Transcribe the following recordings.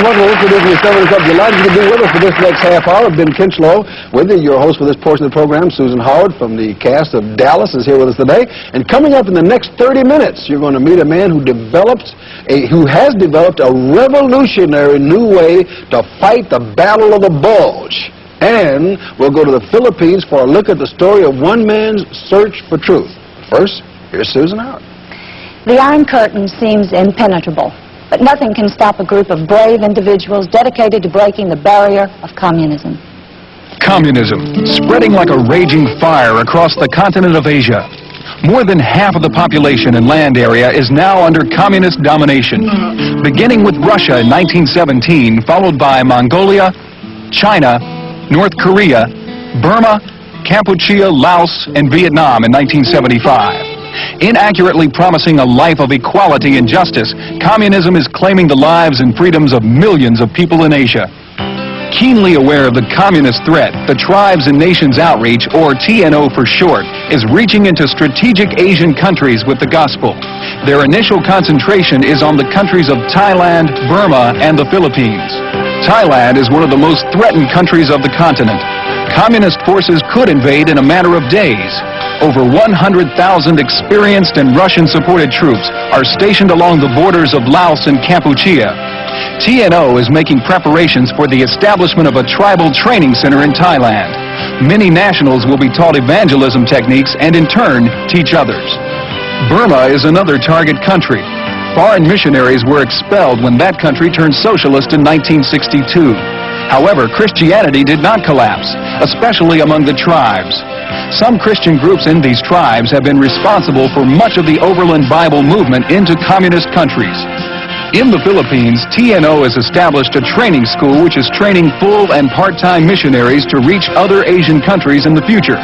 welcome to the 7 O'Clock. Delighted you to be with us for this next half hour. Ben Kinchlow with you, your host for this portion of the program. Susan Howard from the cast of Dallas is here with us today. And coming up in the next 30 minutes, you're going to meet a man who has developed a revolutionary new way to fight the battle of the bulge. And we'll go to the Philippines for a look at the story of one man's search for truth. First, here's Susan Howard. The Iron Curtain seems impenetrable, but nothing can stop a group of brave individuals dedicated to breaking the barrier of communism. Communism, spreading like a raging fire across the continent of Asia. More than half of the population and land area is now under communist domination, beginning with Russia in 1917, followed by Mongolia, China, North Korea, Burma, Kampuchea, Laos, and Vietnam in 1975. Inaccurately promising a life of equality and justice, communism is claiming the lives and freedoms of millions of people in Asia. Keenly aware of the communist threat, the Tribes and Nations Outreach, or TNO for short, is reaching into strategic Asian countries with the gospel. Their initial concentration is on the countries of Thailand, Burma, and the Philippines. Thailand is one of the most threatened countries of the continent. Communist forces could invade in a matter of days. Over 100,000 experienced and Russian-supported troops are stationed along the borders of Laos and Kampuchea. TNO is making preparations for the establishment of a tribal training center in Thailand. Many nationals will be taught evangelism techniques and in turn teach others. Burma is another target country. Foreign missionaries were expelled when that country turned socialist in 1962. However, Christianity did not collapse, especially among the tribes. Some Christian groups in these tribes have been responsible for much of the Overland Bible movement into communist countries. In the Philippines, TNO has established a training school which is training full and part-time missionaries to reach other Asian countries in the future.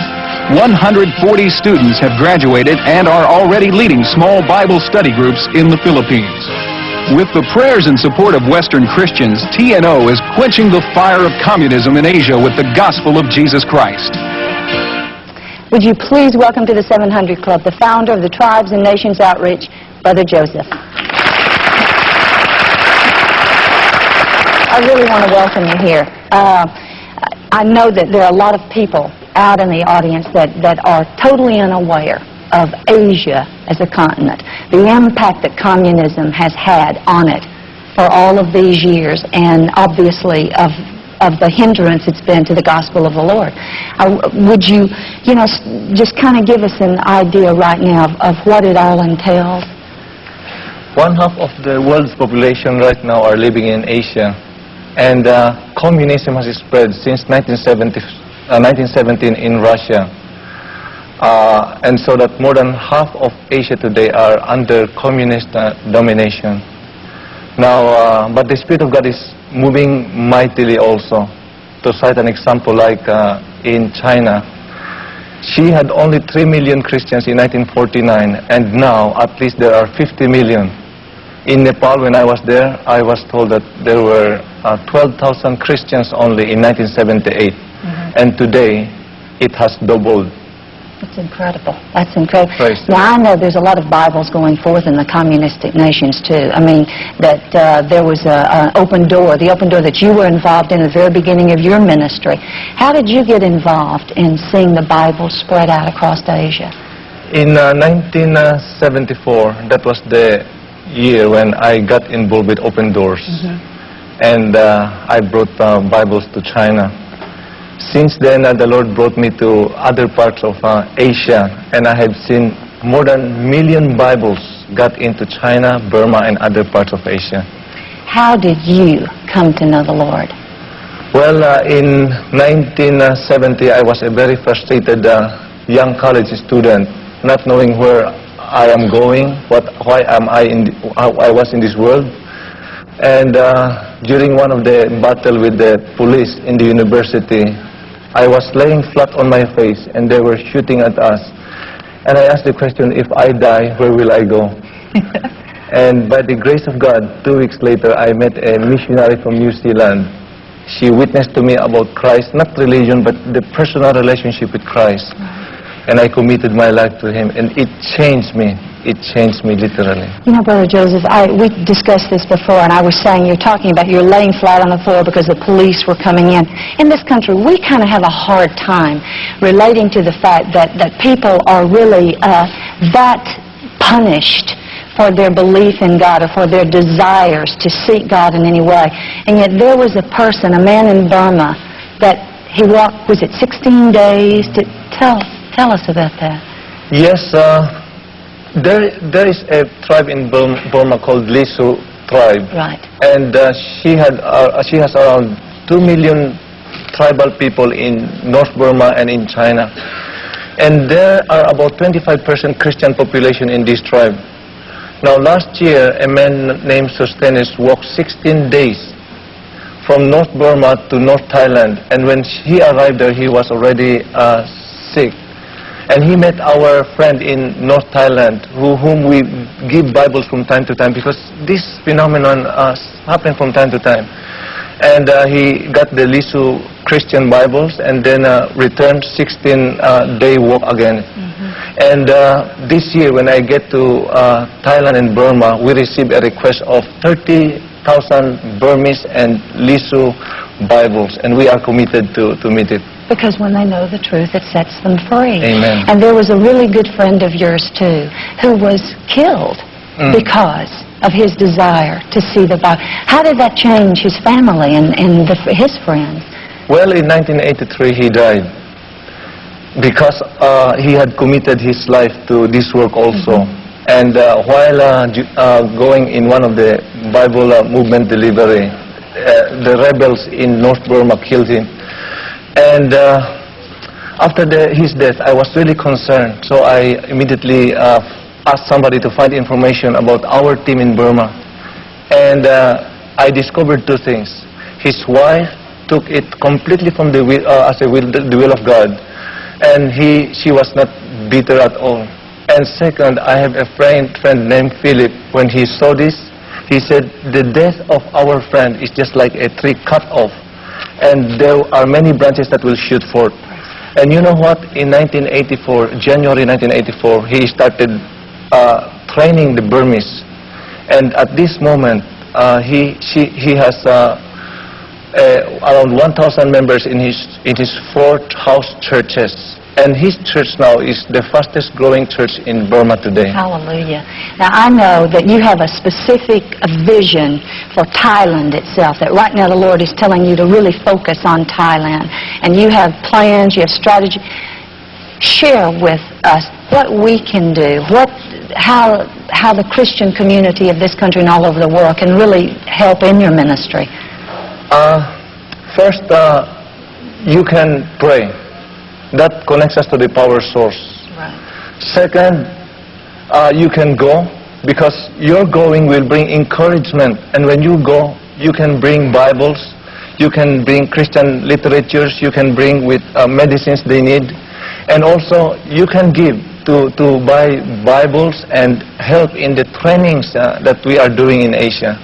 140 students have graduated and are already leading small Bible study groups in the Philippines. With the prayers and support of Western Christians, TNO is quenching the fire of communism in Asia with the gospel of Jesus Christ. Would you please welcome to the 700 Club the founder of the Tribes and Nations Outreach, Brother Joseph. I really want to welcome you here. I know that there are a lot of people out in the audience that are totally unaware of Asia as a continent, the impact that communism has had on it for all of these years, and obviously of the hindrance it's been to the gospel of the Lord. Would you just kind of give us an idea right now of what it all entails? 1/2 of the world's population right now are living in Asia, and communism has spread since 1917 in Russia. And so that more than half of Asia today are under communist domination. Now, but the Spirit of God is moving mightily also. To cite an example, like in China, she had only 3 million Christians in 1949, and now at least there are 50 million. In Nepal, when I was there, I was told that there were 12,000 Christians only in 1978, and today it has doubled. That's incredible. That's incredible. Praise now, I know there's a lot of Bibles going forth in the communistic nations, too. I mean, that there was an open door, the open door that you were involved in the very beginning of your ministry. How did you get involved in seeing the Bible spread out across Asia? In 1974, that was the year when I got involved with Open Doors. And I brought Bibles to China. Since then, the Lord brought me to other parts of Asia, and I have seen more than 1 million Bibles got into China, Burma, and other parts of Asia. How did you come to know the Lord? Well, in 1970, I was a very frustrated young college student, not knowing where I am going, why I was in this world. And during one of the battle with the police in the university, I was laying flat on my face and they were shooting at us. And I asked the question, if I die, where will I go? And by the grace of God, 2 weeks later, I met a missionary from New Zealand. She witnessed to me about Christ, not religion, but the personal relationship with Christ. And I committed my life to Him, and it changed me. it changed me literally. You know, Brother Joseph, we discussed this before, and I was saying, you're talking about you're laying flat on the floor because the police were coming in. In this country, we kind of have a hard time relating to the fact that people are really that punished for their belief in God or for their desires to seek God in any way. And yet there was a person, a man in Burma, that he walked, was it 16 days? Tell us about that. Yes, there is a tribe in Burma called Lisu tribe. Right. And she has around 2 million tribal people in North Burma and in China. And there are about 25% Christian population in this tribe. Now last year, a man named Sostenes walked 16 days from North Burma to North Thailand. And when he arrived there, he was already sick. And he met our friend in North Thailand, whom we give Bibles from time to time, because this phenomenon happens from time to time. And he got the Lisu Christian Bibles and then returned 16-day walk again. And this year, when I get to Thailand and Burma, we received a request of 30,000 Burmese and Lisu Bibles, and we are committed to meet it. Because when they know the truth, it sets them free. Amen. And there was a really good friend of yours, too, who was killed because of his desire to see the Bible. How did that change his family and his friends? Well, in 1983, he died because he had committed his life to this work also. And while going in one of the Bible movement delivery, the rebels in North Burma killed him. And after his death, I was really concerned. So I immediately asked somebody to find information about our team in Burma. And I discovered two things. His wife took it completely from the will, the will of God. And she was not bitter at all. And second, I have a friend named Philip. When he saw this, he said, the death of our friend is just like a tree cut off. And there are many branches that will shoot forth. And you know what? In 1984, January 1984, he started training the Burmese. And at this moment, he has around 1,000 members in his 4 house churches. And his church now is the fastest growing church in Burma today. Hallelujah. Now, I know that you have a specific vision for Thailand itself, that right now the Lord is telling you to really focus on Thailand. And you have plans, you have strategy. Share with us what we can do, how the Christian community of this country and all over the world can really help in your ministry. First, you can pray. That connects us to the power source. Right. Second, you can go, because your going will bring encouragement. And when you go, you can bring Bibles, you can bring Christian literatures, you can bring with medicines they need. And also, you can give to buy Bibles and help in the trainings that we are doing in Asia.